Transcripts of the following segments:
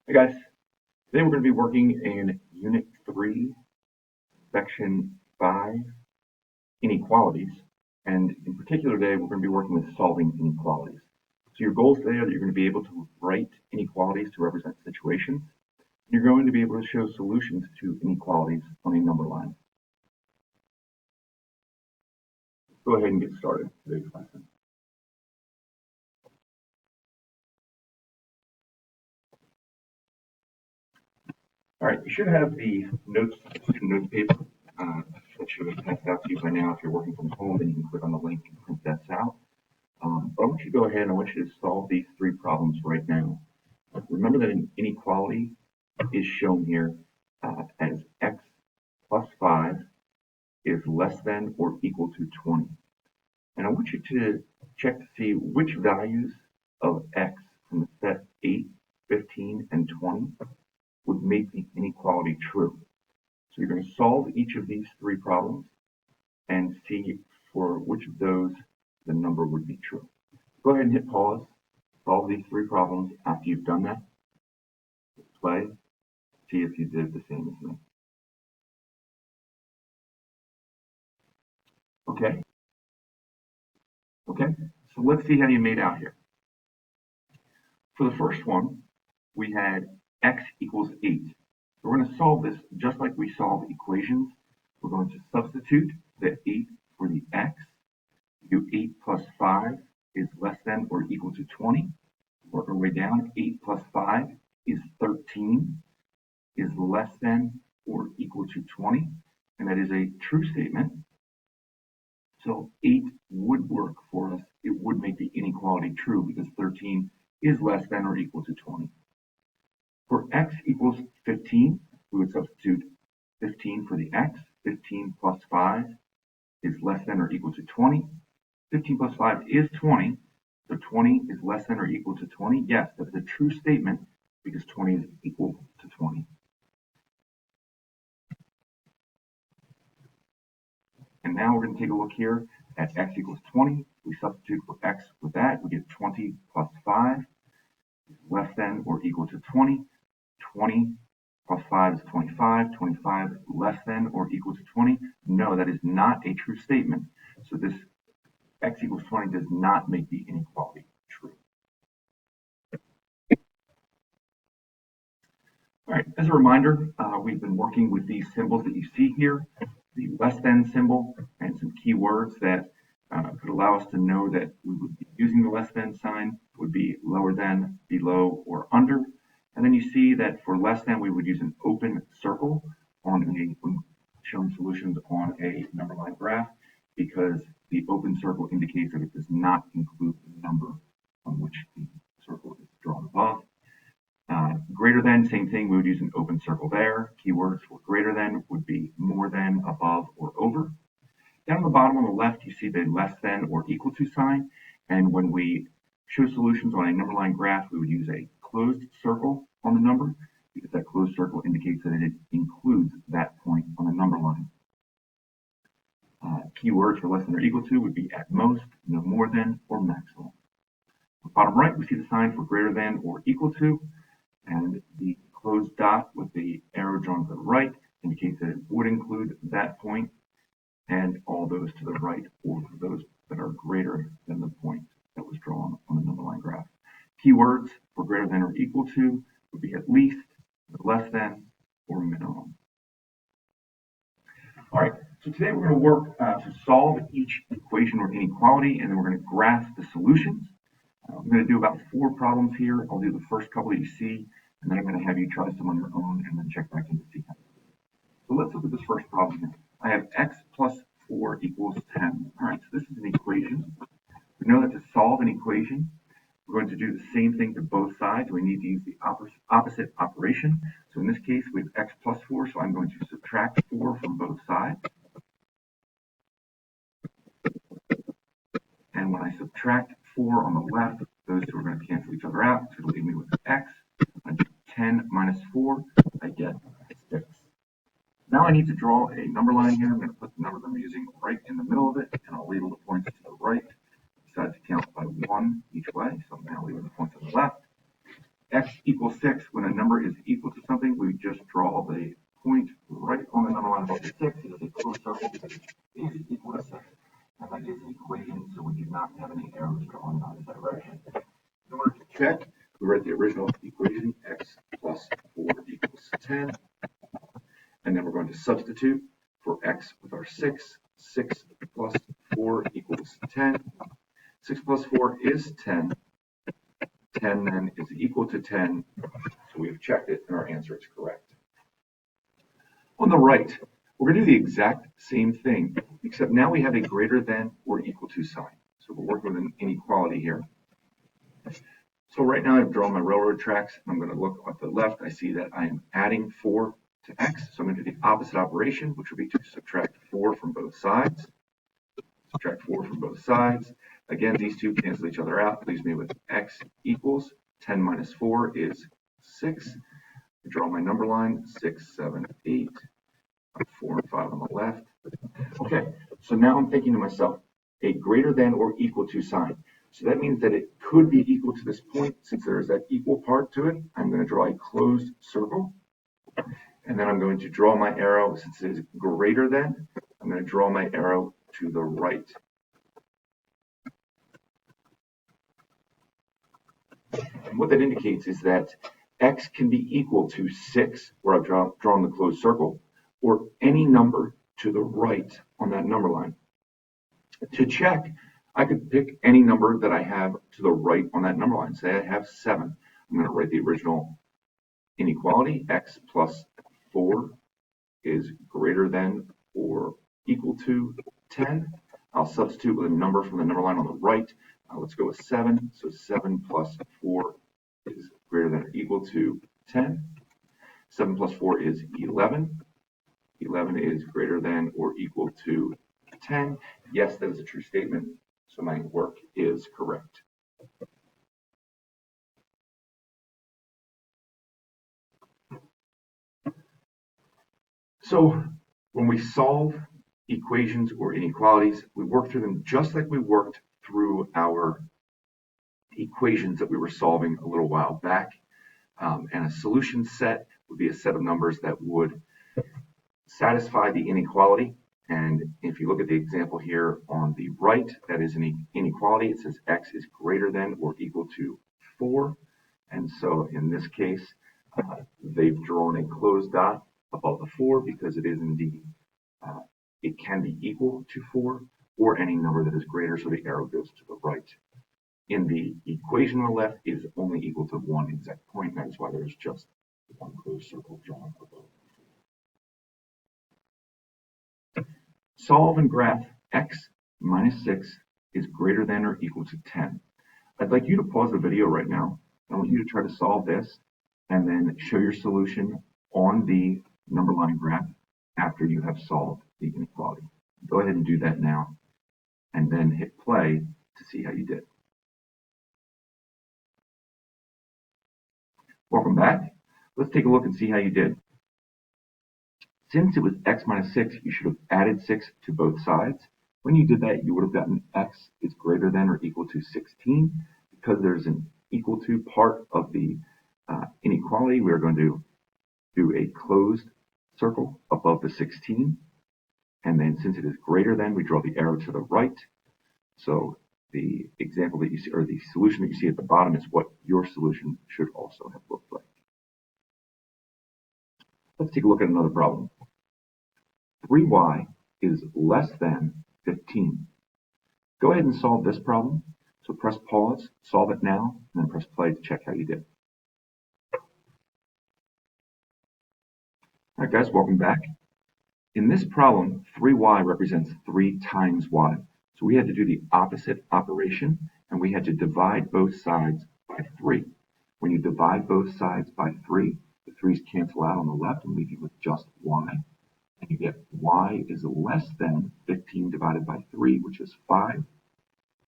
Hey guys, today we're going to be working in Unit 3, Section 5, Inequalities. And in particular today, we're going to be working with solving inequalities. So your goals today are that you're going to be able to write inequalities to represent situations. You're going to be able to show solutions to inequalities on a number line. Go ahead and get started with today's lesson. All right, you should have the notes, student notes paper that should have passed out to you by now. If you're working from home, then you can click on the link and print that out. But I want you to go ahead and I want you to solve these three problems right now. Remember that an inequality is shown here as x plus 5 is less than or equal to 20. And I want you to check to see which values of x from the set 8, 15, and 20 would make the inequality true. So you're going to solve each of these three problems and see for which of those the number would be true. Go ahead and hit pause, solve these three problems. After you've done that, play, see if you did the same as me. Okay, so let's see how you made out here. For the first one, we had x equals 8. So we're going to solve this just like we solve equations. We're going to substitute the 8 for the x. Do 8 plus 5 is less than or equal to 20. Work our way down. 8 plus 5 is 13, is less than or equal to 20. And that is a true statement. So 8 would work for us. It would make the inequality true because 13 is less than or equal to 20. For x equals 15, we would substitute 15 for the x. 15 plus 5 is less than or equal to 20. 15 plus 5 is 20. So 20 is less than or equal to 20. Yes, that's a true statement because 20 is equal to 20. And now we're going to take a look here at x equals 20. We substitute for x with that. We get 20 plus 5 is less than or equal to 20. 20 plus 5 is 25. 25 less than or equal to 20. No, that is not a true statement. So this x equals 20 does not make the inequality true. All right, as a reminder, we've been working with these symbols that you see here, the less than symbol and some keywords that could allow us to know that we would be using the less than sign, would be lower than, below, or under. And then you see that for less than, we would use an open circle when showing solutions on a number line graph, because the open circle indicates that it does not include the number on which the circle is drawn above. Greater than, same thing, we would use an open circle there. Keywords for greater than would be more than, above, or over. Down the bottom on the left, you see the less than or equal to sign. And when we show solutions on a number line graph, we would use a closed circle on the number because that closed circle indicates that it includes that point on the number line. Keywords for less than or equal to would be at most, no more than, or maximum. On the bottom right, we see the sign for greater than or equal to, and the closed dot with the arrow drawn to the right indicates that it would include that point and all those to the right, or for those that are greater than the point that was drawn on the number line graph. Keywords for greater than or equal to would be at least, less than, or minimum. All right, so today we're going to work to solve each equation or inequality, and then we're going to graph the solutions. I'm going to do about 4 problems here. I'll do the first couple that you see, and then I'm going to have you try some on your own and then check back in to see how. So let's look at this first problem here. I have x plus 4 equals 10. All right, so this is an equation. We know that to solve an equation, we're going to do the same thing to both sides. We need to use the opposite operation. So in this case, we have x plus 4, so I'm going to subtract 4 from both sides. And when I subtract 4 on the left, those two are going to cancel each other out. So it'll leave me with x. I do 10 minus 4, I get 6. Now I need to draw a number line here. I'm going to put the number that I'm using right in the middle of it, and I'll label the points to the right. Decide to count by 1 each way, so I'm now leaving the points on the left. X equals 6, when a number is equal to something, we just draw the point right on the number line above the 6. It is a closed circle because it is equal to 6. And that is an equation, so we do not have any arrows drawn in either direction. In order to check, we write the original equation, x plus 4 equals 10. And then we're going to substitute for x with our 6. 6 plus 4 equals 10. 6 plus 4 is 10. 10 then is equal to 10. So we've checked it and our answer is correct. On the right, we're going to do the exact same thing, except now we have a greater than or equal to sign. So we're working with an inequality here. So right now I've drawn my railroad tracks. I'm going to look at the left. I see that I am adding 4 to x. So I'm going to do the opposite operation, which would be to subtract 4 from both sides. Subtract 4 from both sides. Again, these two cancel each other out. Leaves me with x equals 10 minus 4 is 6. I draw my number line, 6, 7, 8. 4 and 5 on the left. Okay, so now I'm thinking to myself, a greater than or equal to sign. So that means that it could be equal to this point. Since there is that equal part to it, I'm going to draw a closed circle. And then I'm going to draw my arrow. Since it is greater than, I'm going to draw my arrow to the right. And what that indicates is that x can be equal to 6, where I've drawn the closed circle, or any number to the right on that number line. To check, I could pick any number that I have to the right on that number line. Say I have 7. I'm going to write the original inequality. X plus 4 is greater than or equal to 10. I'll substitute with a number from the number line on the right. Let's go with 7. So 7 plus 4 is greater than or equal to 10. 7 plus 4 is 11. 11 is greater than or equal to 10. Yes, that is a true statement. So my work is correct. So when we solve equations or inequalities, we work through them just like we worked through our equations that we were solving a little while back. And a solution set would be a set of numbers that would satisfy the inequality. And if you look at the example here on the right, that is an inequality. It says x is greater than or equal to 4. And so in this case, they've drawn a closed dot above the 4 because it is indeed, it can be equal to 4 or any number that is greater. So the arrow goes to the right. In the equation on the left, it is only equal to one exact point. That is why there is just one closed circle drawn above. Solve and graph x minus 6 is greater than or equal to 10. I'd like you to pause the video right now. I want you to try to solve this and then show your solution on the number line graph after you have solved the inequality. Go ahead and do that now and then hit play to see how you did. Welcome back. Let's take a look and see how you did. Since it was x minus 6, you should have added 6 to both sides. When you did that, you would have gotten x is greater than or equal to 16. Because there's an equal to part of the inequality, we're going to do a closed circle above the 16. And then since it is greater than, we draw the arrow to the right. So the example that you see, or the solution that you see at the bottom, is what your solution should also have looked like. Let's take a look at another problem. 3y is less than 15. Go ahead and solve this problem. So press pause, solve it now, and then press play to check how you did. All right, guys, welcome back. In this problem, 3y represents 3 times y. So we had to do the opposite operation, and we had to divide both sides by 3. When you divide both sides by 3, the 3's cancel out on the left and leave you with just y. And you get y is less than 15 divided by 3, which is 5.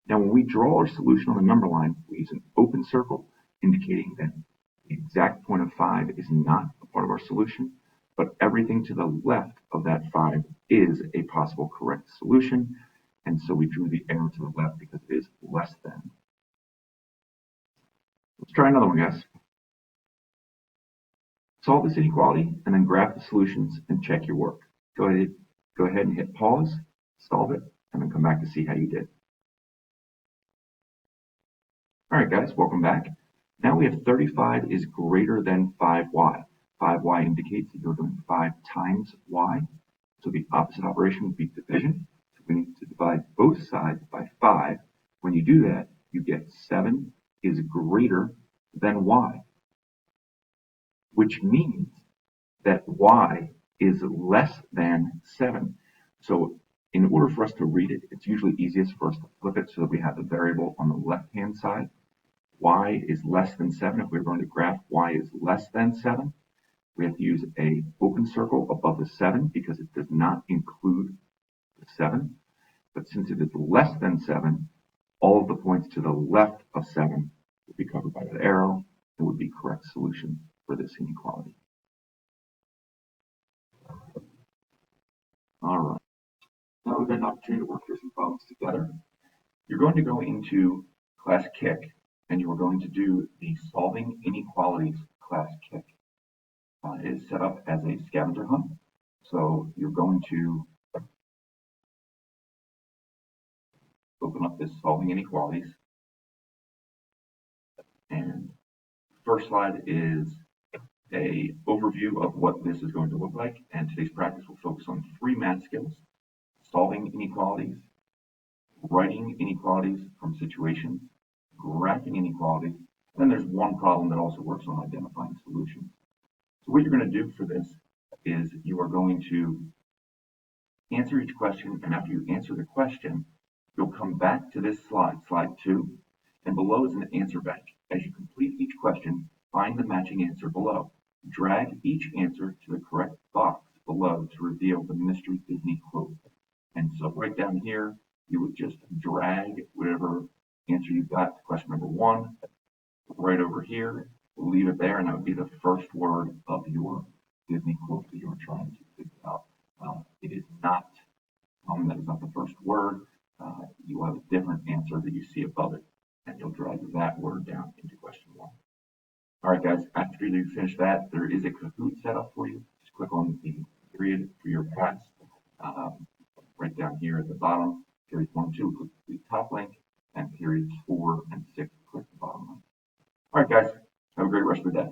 Now, when we draw our solution on the number line, we use an open circle, indicating that the exact point of 5 is not a part of our solution, but everything to the left of that 5 is a possible correct solution. And so we drew the arrow to the left because it is less than. Let's try another one, guys. Solve this inequality and then graph the solutions and check your work. Go ahead and hit pause, solve it, and then come back to see how you did. All right, guys, welcome back. Now we have 35 is greater than 5y. 5y indicates that you're doing 5 times y. So the opposite operation would be division. So we need to divide both sides by 5. When you do that, you get 7 is greater than y, which means that y is less than 7. So in order for us to read it, it's usually easiest for us to flip it so that we have the variable on the left-hand side. Y is less than 7. If we're going to graph y is less than 7, we have to use a open circle above the 7 because it does not include the 7. But since it is less than 7, all of the points to the left of 7 would be covered by that arrow and would be correct solution for this inequality. All right. Now we've got an opportunity to work through some problems together. You're going to go into class kick and you are going to do the solving inequalities class kick. It is set up as a scavenger hunt. So you're going to open up this solving inequalities. And first slide is a overview of what this is going to look like. And today's practice will focus on 3 math skills: solving inequalities, writing inequalities from situations, graphing inequalities, and then there's one problem that also works on identifying solutions. So what you're going to do for this is you are going to answer each question, and after you answer the question, you'll come back to this slide, slide 2, and below is an answer bank. As you complete each question, find the matching answer below. Drag each answer to the correct box below to reveal the mystery Disney quote. And so right down here, you would just drag whatever answer you got to question number 1 right over here, leave it there, and that would be the first word of your Disney quote that you're trying to figure out. It is not, that is not the first word. You will have a different answer that you see above it, and you'll drag that word down into question 1. All right, guys, after you finish that, there is a Kahoot set up for you. Just click on the period for your class. Right down here at the bottom, periods 1 and 2, click the top link, and periods 4 and 6, click the bottom link. All right, guys, have a great rest of the day.